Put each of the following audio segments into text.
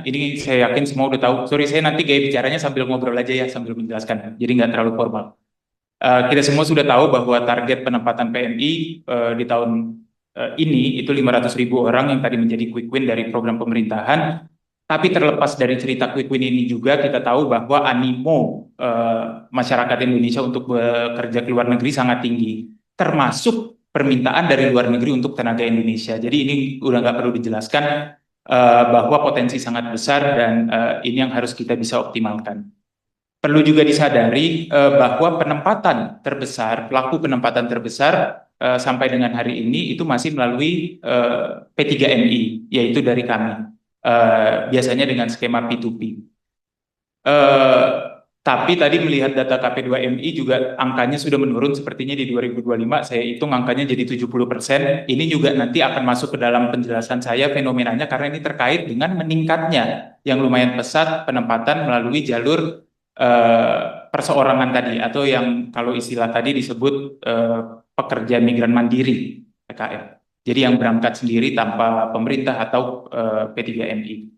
ini saya yakin semua udah tahu. Sorry, saya nanti gaya bicaranya sambil ngobrol aja ya, sambil menjelaskan. Jadi nggak terlalu formal. Kita semua sudah tahu bahwa target penempatan PMI di tahun ini itu 500.000 orang yang tadi menjadi quick win dari program pemerintahan. Tapi terlepas dari cerita quick win ini juga kita tahu bahwa animo masyarakat Indonesia untuk bekerja ke luar negeri sangat tinggi, termasuk permintaan dari luar negeri untuk tenaga Indonesia. Jadi ini udah nggak perlu dijelaskan bahwa potensi sangat besar dan ini yang harus kita bisa optimalkan. Perlu juga disadari bahwa pelaku penempatan terbesar sampai dengan hari ini itu masih melalui P3MI, yaitu dari kami. Biasanya dengan skema P2P. Tapi tadi melihat data KP2MI juga angkanya sudah menurun sepertinya di 2025, saya hitung angkanya jadi 70%. Ini juga nanti akan masuk ke dalam penjelasan saya fenomenanya karena ini terkait dengan meningkatnya yang lumayan pesat penempatan melalui jalur perseorangan tadi atau yang kalau istilah tadi disebut pekerja migran mandiri PKM. Jadi yang berangkat sendiri tanpa pemerintah atau P3MI.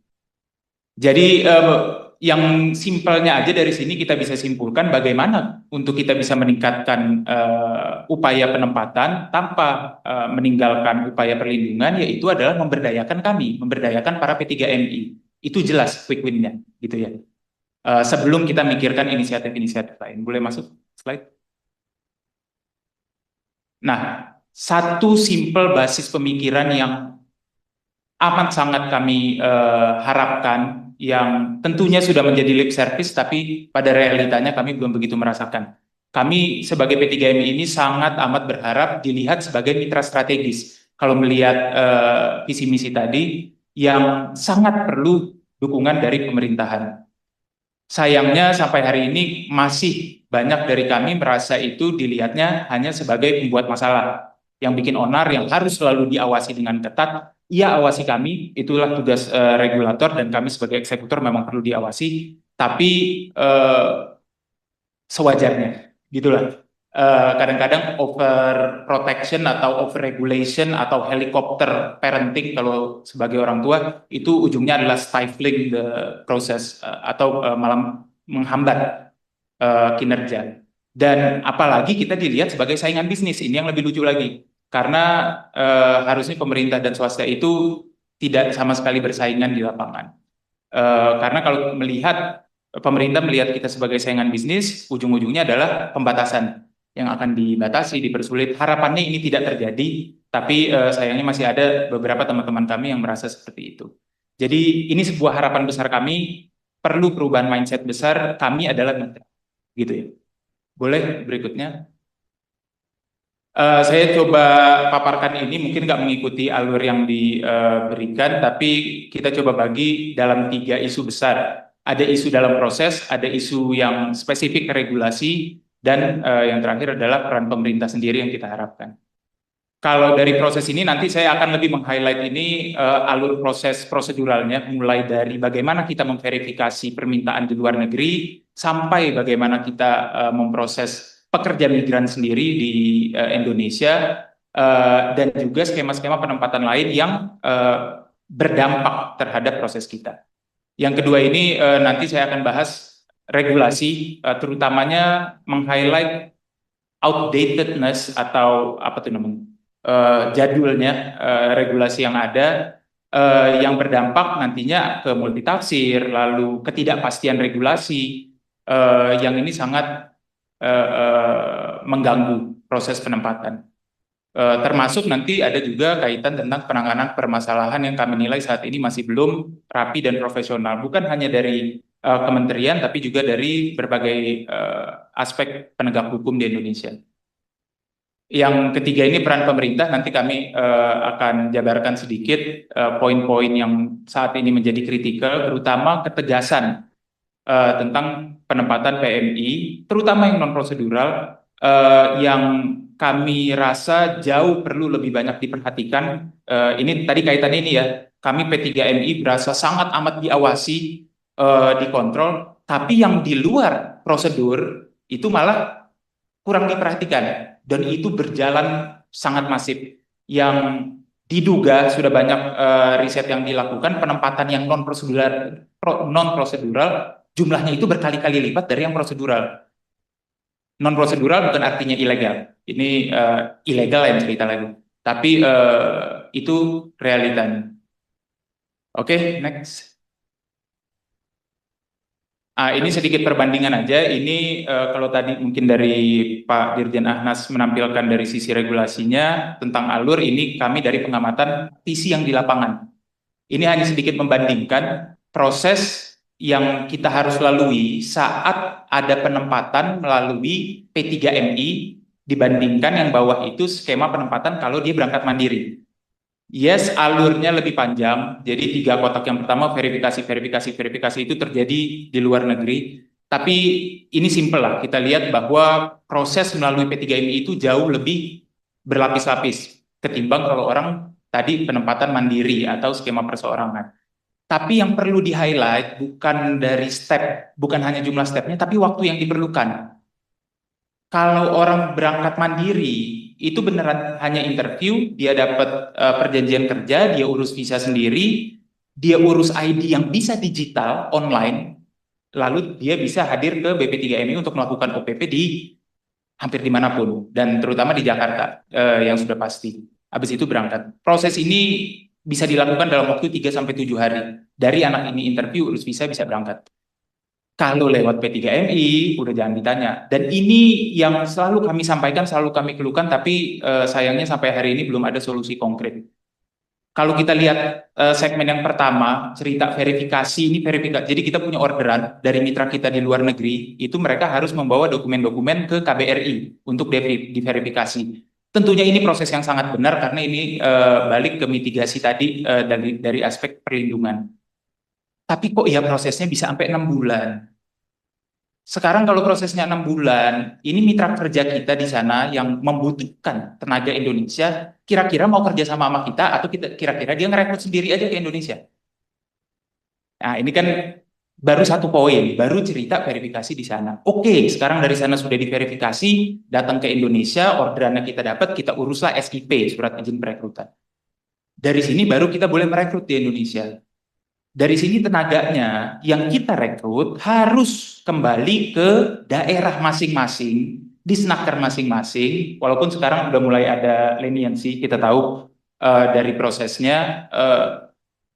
Jadi yang simpelnya aja dari sini kita bisa simpulkan bagaimana untuk kita bisa meningkatkan upaya penempatan tanpa meninggalkan upaya perlindungan, yaitu adalah memberdayakan kami, memberdayakan para P3MI. Itu jelas quick win-nya gitu ya. Sebelum kita mikirkan inisiatif-inisiatif lain. Boleh masuk slide? Nah, satu simpel basis pemikiran yang amat sangat kami harapkan, yang tentunya sudah menjadi lip service, tapi pada realitanya kami belum begitu merasakan. Kami sebagai P3MI ini sangat amat berharap dilihat sebagai mitra strategis. Kalau melihat visi misi tadi, yang sangat perlu dukungan dari pemerintahan. Sayangnya sampai hari ini masih banyak dari kami merasa itu dilihatnya hanya sebagai pembuat masalah, yang bikin onar, yang harus selalu diawasi dengan ketat. Iya, awasi kami, itulah tugas regulator dan kami sebagai eksekutor memang perlu diawasi, tapi sewajarnya, gitulah. Kadang-kadang over protection atau over regulation atau helikopter parenting kalau sebagai orang tua itu ujungnya adalah stifling the process atau malah menghambat kinerja. Dan apalagi kita dilihat sebagai saingan bisnis, ini yang lebih lucu lagi. Karena harusnya pemerintah dan swasta itu tidak sama sekali bersaingan di lapangan. Karena kalau pemerintah melihat kita sebagai saingan bisnis, ujung-ujungnya adalah pembatasan yang akan dibatasi, dipersulit. Harapannya ini tidak terjadi, tapi sayangnya masih ada beberapa teman-teman kami yang merasa seperti itu. Jadi ini sebuah harapan besar kami, perlu perubahan mindset besar, kami adalah mitra, gitu ya. Boleh berikutnya? Saya coba paparkan ini, mungkin nggak mengikuti alur yang diberikan, tapi kita coba bagi dalam 3 isu besar. Ada isu dalam proses, ada isu yang spesifik regulasi, dan yang terakhir adalah peran pemerintah sendiri yang kita harapkan. Kalau dari proses ini nanti saya akan lebih meng-highlight ini alur proses proseduralnya, mulai dari bagaimana kita memverifikasi permintaan di luar negeri, sampai bagaimana kita memproses pekerja migran sendiri di Indonesia, dan juga skema-skema penempatan lain yang berdampak terhadap proses kita. Yang kedua ini nanti saya akan bahas regulasi, terutamanya meng-highlight outdatedness atau apa tuh namanya, jadulnya regulasi yang ada, yang berdampak nantinya ke multitafsir, lalu ketidakpastian regulasi, yang ini sangat mengganggu proses penempatan. Termasuk nanti ada juga kaitan tentang penanganan permasalahan yang kami nilai saat ini masih belum rapi dan profesional, bukan hanya dari kementerian, tapi juga dari berbagai aspek penegak hukum di Indonesia. Yang ketiga ini peran pemerintah, nanti kami akan jabarkan sedikit poin-poin yang saat ini menjadi kritikal, terutama ketegasan tentang penempatan PMI, terutama yang non-prosedural, yang kami rasa jauh perlu lebih banyak diperhatikan. Ini tadi kaitannya ini ya, kami P3MI berasa sangat amat diawasi, dikontrol, tapi yang di luar prosedur itu malah kurang diperhatikan, dan itu berjalan sangat masif. Yang Diduga sudah banyak riset yang dilakukan, penempatan yang non prosedural jumlahnya itu berkali-kali lipat dari yang prosedural. Non prosedural bukan artinya ilegal. Ini ilegal lain cerita lagi. Tapi itu realitanya. Oke, next. Ini sedikit perbandingan aja. Ini kalau tadi mungkin dari Pak Dirjen Ahnas menampilkan dari sisi regulasinya tentang alur, ini kami dari pengamatan visi yang di lapangan. Ini hanya sedikit membandingkan proses yang kita harus lalui saat ada penempatan melalui P3MI dibandingkan yang bawah itu skema penempatan kalau dia berangkat mandiri. Yes, alurnya lebih panjang. Jadi 3 kotak yang pertama verifikasi itu terjadi di luar negeri. Tapi ini simple lah. Kita lihat bahwa proses melalui P3MI itu jauh lebih berlapis-lapis ketimbang kalau orang tadi penempatan mandiri atau skema perseorangan. Tapi yang perlu di-highlight bukan dari step, bukan hanya jumlah stepnya, tapi waktu yang diperlukan. Kalau orang berangkat mandiri, itu beneran hanya interview, dia dapat perjanjian kerja, dia urus visa sendiri, dia urus ID yang bisa digital, online, lalu dia bisa hadir ke BP3MI untuk melakukan OPP di hampir dimanapun, dan terutama di Jakarta, yang sudah pasti. Habis itu berangkat. Proses ini bisa dilakukan dalam waktu 3-7 hari. Dari anak ini interview, urus visa, bisa berangkat. Kalau lewat P3MI, udah jangan ditanya. Dan ini yang selalu kami sampaikan, selalu kami keluhkan, tapi sayangnya sampai hari ini belum ada solusi konkret. Kalau kita lihat segmen yang pertama, cerita verifikasi, ini verifikasi. Jadi kita punya orderan dari mitra kita di luar negeri, itu mereka harus membawa dokumen-dokumen ke KBRI untuk diverifikasi. Tentunya ini proses yang sangat benar karena ini balik ke mitigasi tadi dari aspek perlindungan. Tapi kok ya prosesnya bisa sampai 6 bulan. Sekarang kalau prosesnya 6 bulan, ini mitra kerja kita di sana yang membutuhkan tenaga Indonesia, kira-kira mau kerja sama kita atau kira-kira dia ngerekrut sendiri aja ke Indonesia. Nah, ini kan baru satu poin, baru cerita verifikasi di sana. Oke, sekarang dari sana sudah diverifikasi, datang ke Indonesia, orderannya kita dapat, kita uruslah SIP, surat izin perekrutan. Dari sini baru kita boleh merekrut di Indonesia. Dari sini tenaganya yang kita rekrut harus kembali ke daerah masing-masing, di snaker masing-masing, walaupun sekarang udah mulai ada leniency, kita tahu dari prosesnya,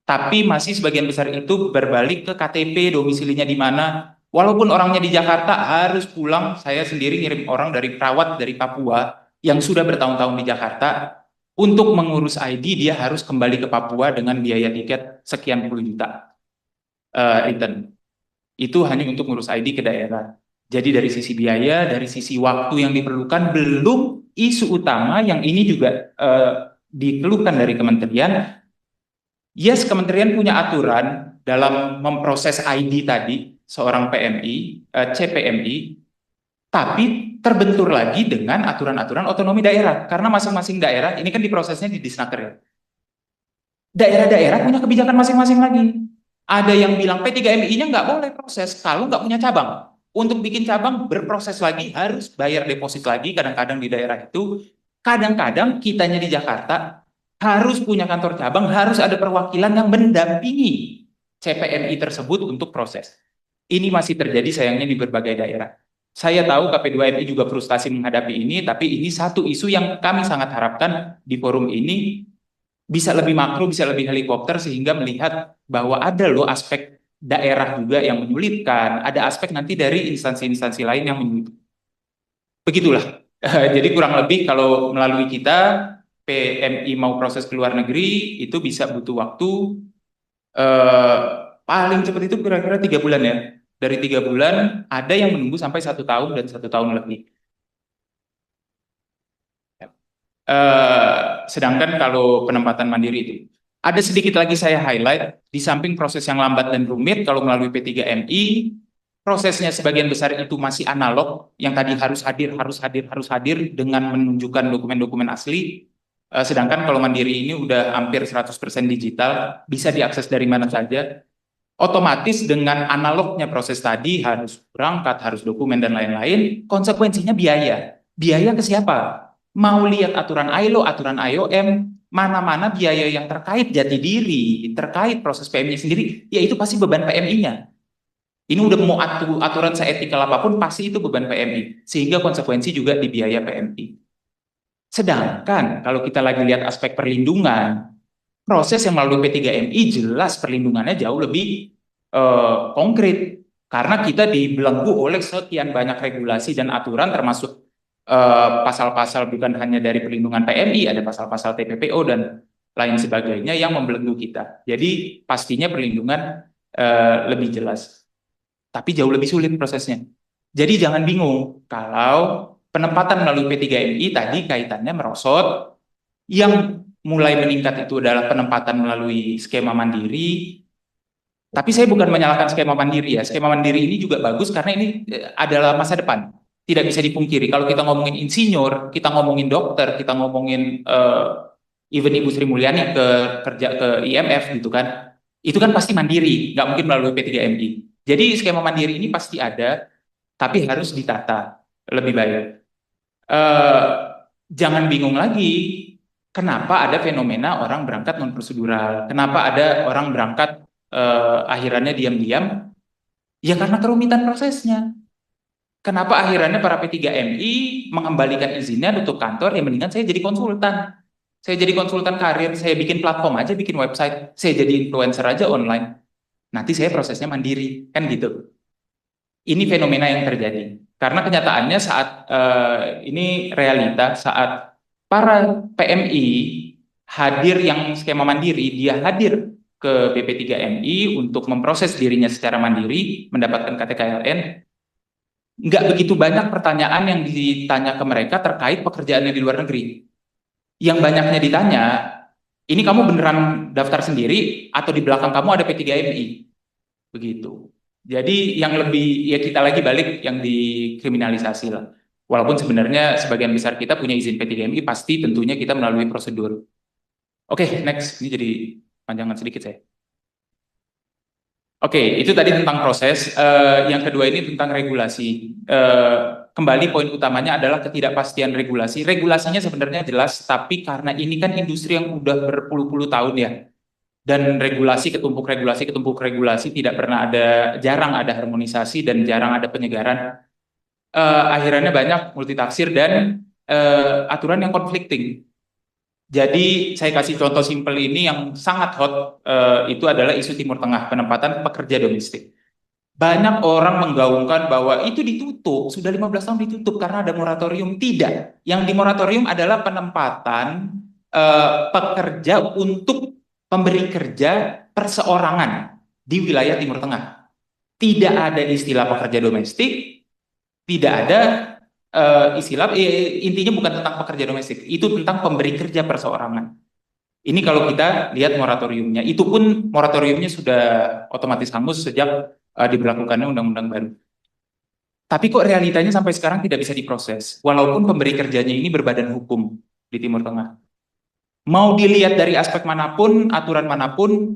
tapi masih sebagian besar itu berbalik ke KTP, domisilinya di mana, walaupun orangnya di Jakarta harus pulang. Saya sendiri ngirim orang dari perawat dari Papua yang sudah bertahun-tahun di Jakarta, untuk mengurus ID dia harus kembali ke Papua dengan biaya tiket sekian puluh juta return. Itu hanya untuk ngurus ID ke daerah. Jadi dari sisi biaya, dari sisi waktu yang diperlukan, belum isu utama yang ini juga dikeluhkan dari kementerian. Yes, kementerian punya aturan dalam memproses ID tadi, seorang PMI, CPMI, tapi terbentur lagi dengan aturan-aturan otonomi daerah. Karena masing-masing daerah, ini kan diprosesnya di Disnaker ya. Daerah-daerah punya kebijakan masing-masing lagi. Ada yang bilang P3MI-nya nggak boleh proses kalau nggak punya cabang. Untuk bikin cabang berproses lagi, harus bayar deposit lagi kadang-kadang di daerah itu. Kadang-kadang kitanya di Jakarta harus punya kantor cabang, harus ada perwakilan yang mendampingi CPMI tersebut untuk proses. Ini masih terjadi sayangnya di berbagai daerah. Saya tahu KP2MI juga frustasi menghadapi ini, tapi ini satu isu yang kami sangat harapkan di forum ini bisa lebih makro, bisa lebih helikopter, sehingga melihat bahwa ada loh aspek daerah juga yang menyulitkan, ada aspek nanti dari instansi-instansi lain yang menyulitkan. Begitulah. Jadi kurang lebih kalau melalui kita, PMI mau proses ke luar negeri, itu bisa butuh waktu paling cepat itu kira-kira 3 bulan ya. Dari 3 bulan, ada yang menunggu sampai 1 tahun dan 1 tahun lebih. Sedangkan kalau penempatan mandiri itu, ada sedikit lagi saya highlight, di samping proses yang lambat dan rumit, kalau melalui P3MI, prosesnya sebagian besar itu masih analog, yang tadi harus hadir dengan menunjukkan dokumen-dokumen asli. Sedangkan kalau mandiri ini udah hampir 100% digital, bisa diakses dari mana saja. Otomatis dengan analognya proses tadi, harus berangkat, harus dokumen dan lain-lain, konsekuensinya biaya. Biaya ke siapa? Mau lihat aturan ILO, aturan IOM, mana-mana biaya yang terkait jati diri, terkait proses PMI sendiri, ya itu pasti beban PMI-nya. Ini udah mau aturan seetikal apapun, pasti itu beban PMI. Sehingga konsekuensi juga di biaya PMI. Sedangkan kalau kita lagi lihat aspek perlindungan, proses yang melalui P3MI jelas perlindungannya jauh lebih konkret. Karena kita dibelenggu oleh sekian banyak regulasi dan aturan termasuk pasal-pasal bukan hanya dari perlindungan PMI, ada pasal-pasal TPPO dan lain sebagainya yang membelenggu kita. Jadi pastinya perlindungan lebih jelas. Tapi jauh lebih sulit prosesnya. Jadi jangan bingung kalau penempatan melalui P3MI tadi kaitannya merosot, yang mulai meningkat itu adalah penempatan melalui skema mandiri. Tapi saya bukan menyalahkan skema mandiri ya. Skema mandiri ini juga bagus karena ini adalah masa depan. Tidak bisa dipungkiri. Kalau kita ngomongin insinyur, kita ngomongin dokter, kita ngomongin even Ibu Sri Mulyani kerja ke IMF gitu kan. Itu kan pasti mandiri, nggak mungkin melalui P3MI. Jadi skema mandiri ini pasti ada, tapi harus ditata lebih baik. Jangan bingung lagi, kenapa ada fenomena orang berangkat non prosedural? Kenapa ada orang berangkat akhirannya diam-diam? Ya karena kerumitan prosesnya. Kenapa akhirannya para P3MI mengembalikan izinnya tutup kantor? Ya mendingan saya jadi konsultan. Saya jadi konsultan karir, saya bikin platform aja, bikin website, saya jadi influencer aja online. Nanti saya prosesnya mandiri, kan gitu. Ini fenomena yang terjadi. Karena kenyataannya saat ini realita saat para PMI hadir yang skema mandiri, dia hadir ke BP3MI untuk memproses dirinya secara mandiri, mendapatkan KTKLN. Nggak begitu banyak pertanyaan yang ditanya ke mereka terkait pekerjaannya di luar negeri. Yang banyaknya ditanya, ini kamu beneran daftar sendiri atau di belakang kamu ada P3MI? Begitu. Jadi yang lebih, ya kita lagi balik yang dikriminalisasi lah. Walaupun sebenarnya sebagian besar kita punya izin P3MI, pasti tentunya kita melalui prosedur. Oke, next. Ini jadi panjangan sedikit saya. Oke, itu tadi tentang proses. Yang kedua ini tentang regulasi. Kembali poin utamanya adalah ketidakpastian regulasi. Regulasinya sebenarnya jelas, tapi karena ini kan industri yang udah berpuluh-puluh tahun ya, dan ketumpuk regulasi, tidak pernah ada, jarang ada harmonisasi dan jarang ada penyegaran. Akhirnya banyak multitafsir dan aturan yang konflikting. Jadi saya kasih contoh simpel ini yang sangat hot, itu adalah isu Timur Tengah, penempatan pekerja domestik. Banyak orang menggaungkan bahwa itu ditutup, sudah 15 tahun ditutup karena ada moratorium. Tidak, yang di moratorium adalah penempatan pekerja untuk pemberi kerja perseorangan di wilayah Timur Tengah. Tidak ada istilah pekerja domestik, tidak ada istilah, intinya bukan tentang pekerja domestik, itu tentang pemberi kerja perseorangan. Ini kalau kita lihat moratoriumnya, itu pun moratoriumnya sudah otomatis hangus sejak diberlakukannya undang-undang baru. Tapi kok realitanya sampai sekarang tidak bisa diproses, walaupun pemberi kerjanya ini berbadan hukum di Timur Tengah. Mau dilihat dari aspek manapun, aturan manapun,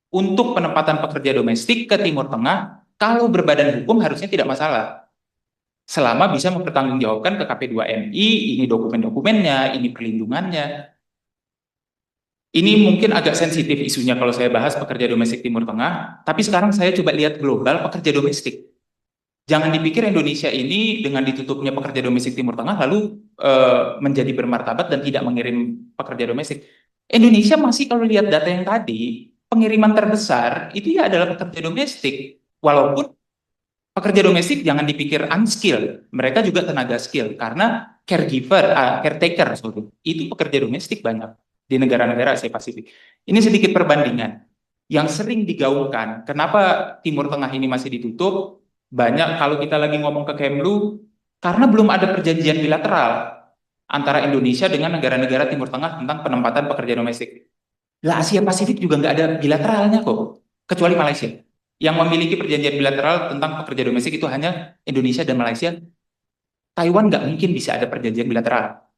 untuk penempatan pekerja domestik ke Timur Tengah, kalau berbadan hukum harusnya tidak masalah. Selama bisa mempertanggungjawabkan ke KP2MI, ini dokumen-dokumennya, ini perlindungannya. Ini mungkin agak sensitif isunya kalau saya bahas pekerja domestik Timur Tengah, tapi sekarang saya coba lihat global pekerja domestik. Jangan dipikir Indonesia ini dengan ditutupnya pekerja domestik Timur Tengah lalu menjadi bermartabat dan tidak mengirim pekerja domestik. Indonesia masih kalau lihat data yang tadi, pengiriman terbesar itu ya adalah pekerja domestik. Walaupun pekerja domestik jangan dipikir unskilled, mereka juga tenaga skill karena caregiver, caretaker, itu pekerja domestik banyak di negara-negara Asia Pasifik. Ini sedikit perbandingan yang sering digaungkan. Kenapa Timur Tengah ini masih ditutup? Banyak kalau kita lagi ngomong ke Kemlu, karena belum ada perjanjian bilateral antara Indonesia dengan negara-negara Timur Tengah tentang penempatan pekerja domestik. Lah Asia Pasifik juga nggak ada bilateralnya kok, kecuali Malaysia. Yang memiliki perjanjian bilateral tentang pekerja domestik itu hanya Indonesia dan Malaysia. Taiwan nggak mungkin bisa ada perjanjian bilateral.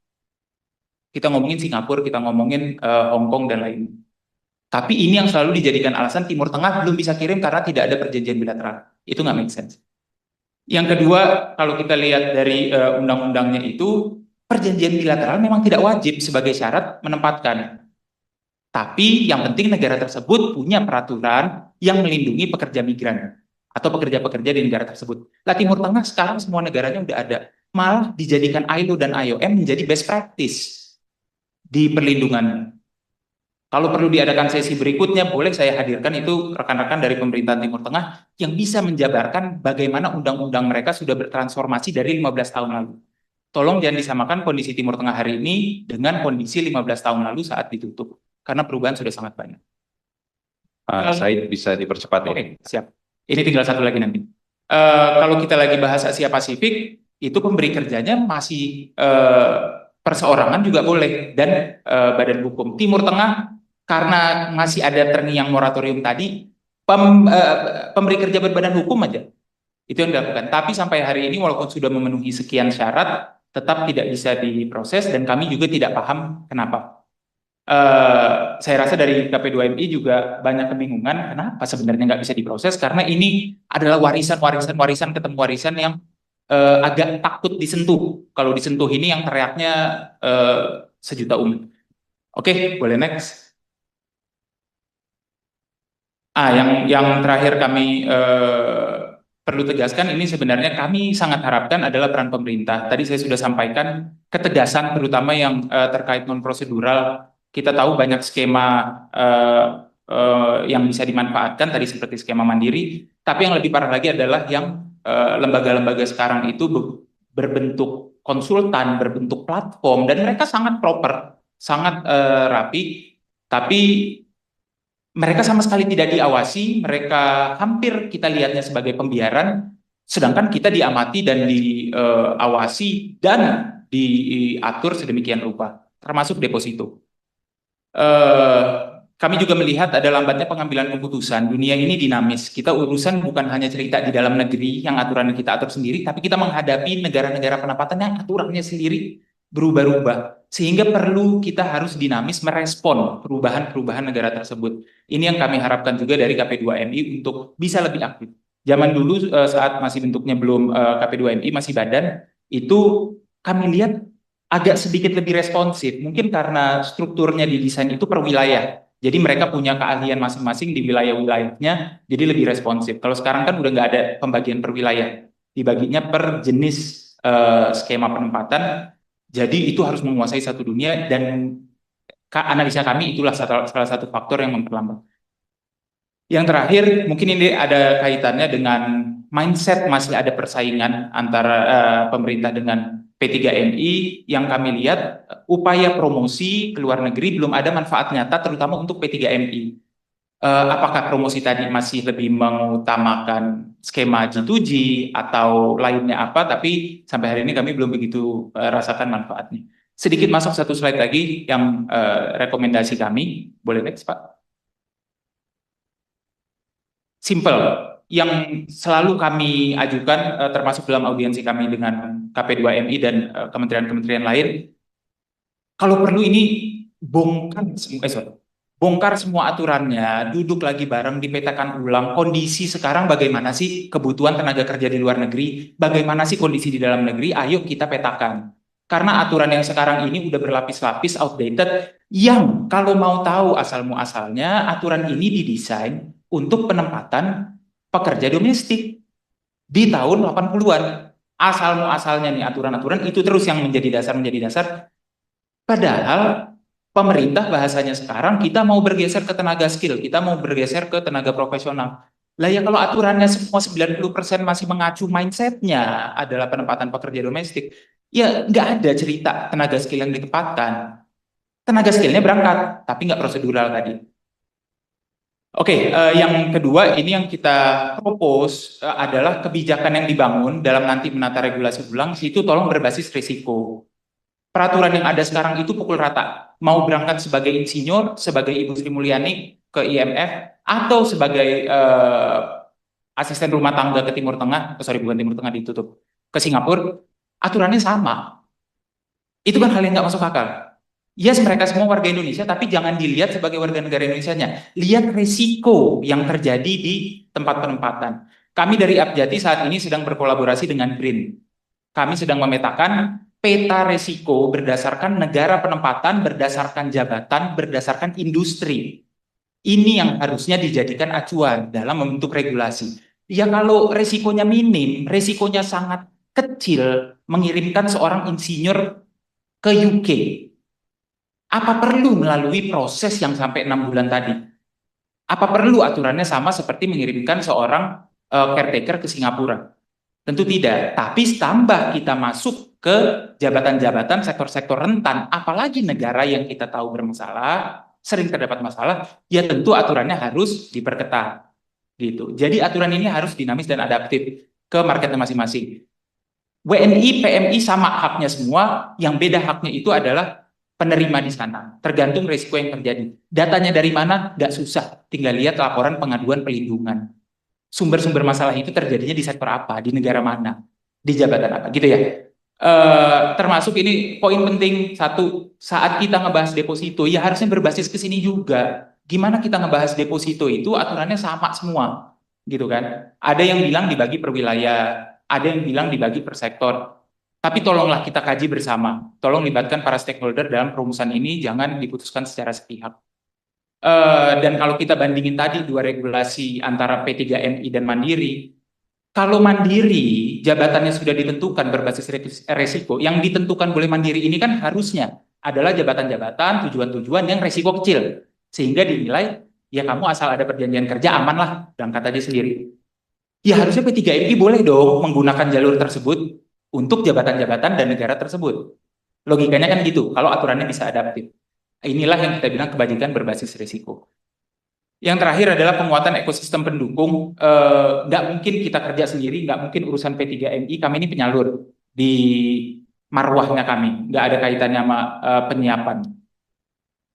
Kita ngomongin Singapura, kita ngomongin Hong Kong dan lain. Tapi ini yang selalu dijadikan alasan Timur Tengah belum bisa kirim karena tidak ada perjanjian bilateral. Itu nggak make sense. Yang kedua, kalau kita lihat dari undang-undangnya itu, perjanjian bilateral memang tidak wajib sebagai syarat menempatkan. Tapi yang penting negara tersebut punya peraturan yang melindungi pekerja migran atau pekerja-pekerja di negara tersebut. Lah Timur Tengah sekarang semua negaranya udah ada. Malah dijadikan ILO dan IOM menjadi best practice di perlindungan. Kalau perlu diadakan sesi berikutnya, boleh saya hadirkan itu rekan-rekan dari pemerintahan Timur Tengah yang bisa menjabarkan bagaimana undang-undang mereka sudah bertransformasi dari 15 tahun lalu. Tolong jangan disamakan kondisi Timur Tengah hari ini dengan kondisi 15 tahun lalu saat ditutup. Karena perubahan sudah sangat banyak. Said, bisa dipercepat ya? Oke, siap. Ini tinggal satu lagi nanti. Kalau kita lagi bahas Asia Pasifik, itu pemberi kerjanya masih perseorangan juga boleh dan badan hukum. Timur Tengah karena masih ada terngiang moratorium tadi, pemberi kerja berbadan hukum aja itu yang dilakukan. Tapi sampai hari ini walaupun sudah memenuhi sekian syarat, tetap tidak bisa diproses dan kami juga tidak paham kenapa. Saya rasa dari KP2MI juga banyak kebingungan kenapa sebenarnya nggak bisa diproses karena ini adalah warisan ketemu warisan yang agak takut disentuh. Kalau disentuh ini yang teriaknya sejuta umat. Oke, boleh next. Yang terakhir kami perlu tegaskan ini sebenarnya kami sangat harapkan adalah peran pemerintah. Tadi saya sudah sampaikan ketegasan terutama yang terkait non prosedural. Kita tahu banyak skema yang bisa dimanfaatkan tadi seperti skema mandiri. Tapi yang lebih parah lagi adalah yang lembaga-lembaga sekarang itu berbentuk konsultan, berbentuk platform dan mereka sangat proper, sangat rapi. Tapi mereka sama sekali tidak diawasi, mereka hampir kita lihatnya sebagai pembiaran, sedangkan kita diamati dan diawasi dan diatur sedemikian rupa, termasuk deposito. Kami juga melihat ada lambatnya pengambilan keputusan. Dunia ini dinamis. Kita urusan bukan hanya cerita di dalam negeri yang aturan kita atur sendiri, tapi kita menghadapi negara-negara penempatan yang aturannya sendiri berubah-ubah. Sehingga perlu kita harus dinamis merespon perubahan-perubahan negara tersebut. Ini yang kami harapkan juga dari KP2MI untuk bisa lebih aktif. Zaman dulu saat masih bentuknya belum KP2MI, masih badan, itu kami lihat agak sedikit lebih responsif. Mungkin karena strukturnya didesain itu per wilayah. Jadi mereka punya keahlian masing-masing di wilayah-wilayahnya, jadi lebih responsif. Kalau sekarang kan udah nggak ada pembagian per wilayah. Dibaginya per jenis skema penempatan. Jadi itu harus menguasai satu dunia dan analisa kami itulah salah satu faktor yang memperlambat. Yang terakhir mungkin ini ada kaitannya dengan mindset masih ada persaingan antara pemerintah dengan P3MI yang kami lihat upaya promosi ke luar negeri belum ada manfaat nyata terutama untuk P3MI. Apakah promosi tadi masih lebih mengutamakan skema G2G atau lainnya apa, tapi sampai hari ini kami belum begitu rasakan manfaatnya. Sedikit masuk satu slide lagi yang rekomendasi kami, boleh next Pak? Simple, yang selalu kami ajukan termasuk dalam audiensi kami dengan KP2MI dan kementerian-kementerian lain, kalau perlu ini bongkar semua aturannya, duduk lagi bareng, dipetakan ulang kondisi sekarang bagaimana sih kebutuhan tenaga kerja di luar negeri, bagaimana sih kondisi di dalam negeri, ayo kita petakan. Karena aturan yang sekarang ini udah berlapis-lapis, outdated, yang kalau mau tahu asal-muasalnya, aturan ini didesain untuk penempatan pekerja domestik di tahun 80-an. Asal-muasalnya nih aturan-aturan itu terus yang menjadi dasar. Padahal pemerintah bahasanya sekarang kita mau bergeser ke tenaga skill, kita mau bergeser ke tenaga profesional. Lah ya kalau aturannya semua 90% masih mengacu mindsetnya adalah penempatan pekerja domestik, ya nggak ada cerita tenaga skill yang ditempatkan. Tenaga skillnya berangkat, tapi nggak prosedural tadi. Oke, yang kedua ini yang kita propose adalah kebijakan yang dibangun dalam nanti menata regulasi ulang, itu tolong berbasis risiko. Peraturan yang ada sekarang itu pukul rata. Mau berangkat sebagai insinyur, sebagai Ibu Sri Mulyani ke IMF, atau sebagai asisten rumah tangga ke Timur Tengah, bukan Timur Tengah ditutup, ke Singapura, aturannya sama. Itu kan hal yang nggak masuk akal. Yes, mereka semua warga Indonesia, tapi jangan dilihat sebagai warga negara Indonesianya. Lihat risiko yang terjadi di tempat penempatan. Kami dari Abjati saat ini sedang berkolaborasi dengan BRIN. Kami sedang memetakan peta resiko berdasarkan negara penempatan, berdasarkan jabatan, berdasarkan industri. Ini yang harusnya dijadikan acuan dalam membentuk regulasi. Ya kalau resikonya minim, resikonya sangat kecil, mengirimkan seorang insinyur ke UK. Apa perlu melalui proses yang sampai 6 bulan tadi? Apa perlu aturannya sama seperti mengirimkan seorang caretaker ke Singapura? Tentu tidak. Tapi tambah kita masuk ke jabatan-jabatan sektor-sektor rentan, apalagi negara yang kita tahu bermasalah, sering terdapat masalah, ya tentu aturannya harus diperketat. Gitu. Jadi aturan ini harus dinamis dan adaptif ke marketnya masing-masing. WNI, PMI sama haknya semua, yang beda haknya itu adalah penerima di sana. Tergantung risiko yang terjadi. Datanya dari mana? Nggak susah. Tinggal lihat laporan pengaduan pelindungan. Sumber-sumber masalah itu terjadinya di sektor apa, di negara mana, di jabatan apa, gitu ya. Termasuk ini poin penting satu, saat kita ngebahas deposito, ya harusnya berbasis ke sini juga. Gimana kita ngebahas deposito itu aturannya sama semua, gitu kan? Ada yang bilang dibagi per wilayah, ada yang bilang dibagi per sektor. Tapi tolonglah kita kaji bersama. Tolong libatkan para stakeholder dalam perumusan ini, jangan diputuskan secara sepihak. Dan kalau kita bandingin tadi dua regulasi antara P3MI dan Mandiri, kalau Mandiri jabatannya sudah ditentukan berbasis resiko, yang ditentukan oleh Mandiri ini kan harusnya adalah jabatan-jabatan, tujuan-tujuan yang resiko kecil, sehingga dinilai ya kamu asal ada perjanjian kerja aman lah, berangkat aja sendiri. Ya harusnya P3MI boleh dong menggunakan jalur tersebut untuk jabatan-jabatan dan negara tersebut. Logikanya kan gitu, kalau aturannya bisa adaptif. Inilah yang kita bilang kebajikan berbasis risiko. Yang terakhir adalah penguatan ekosistem pendukung. Nggak mungkin kita kerja sendiri, nggak mungkin urusan P3MI. Kami ini penyalur di marwahnya kami, nggak ada kaitannya sama penyiapan.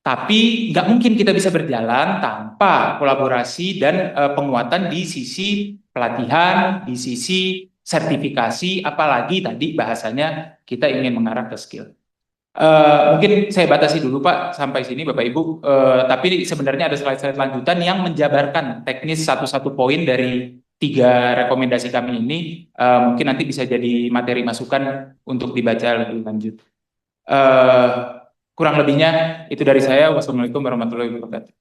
Tapi nggak mungkin kita bisa berjalan tanpa kolaborasi dan penguatan di sisi pelatihan, di sisi sertifikasi, apalagi tadi bahasanya kita ingin mengarah ke skill. Mungkin saya batasi dulu Pak sampai sini Bapak Ibu. Tapi sebenarnya ada slide-slide lanjutan yang menjabarkan teknis satu-satu poin dari 3 rekomendasi kami ini. Mungkin nanti bisa jadi materi masukan untuk dibaca lebih lanjut. Kurang lebihnya itu dari saya. Wassalamualaikum warahmatullahi wabarakatuh.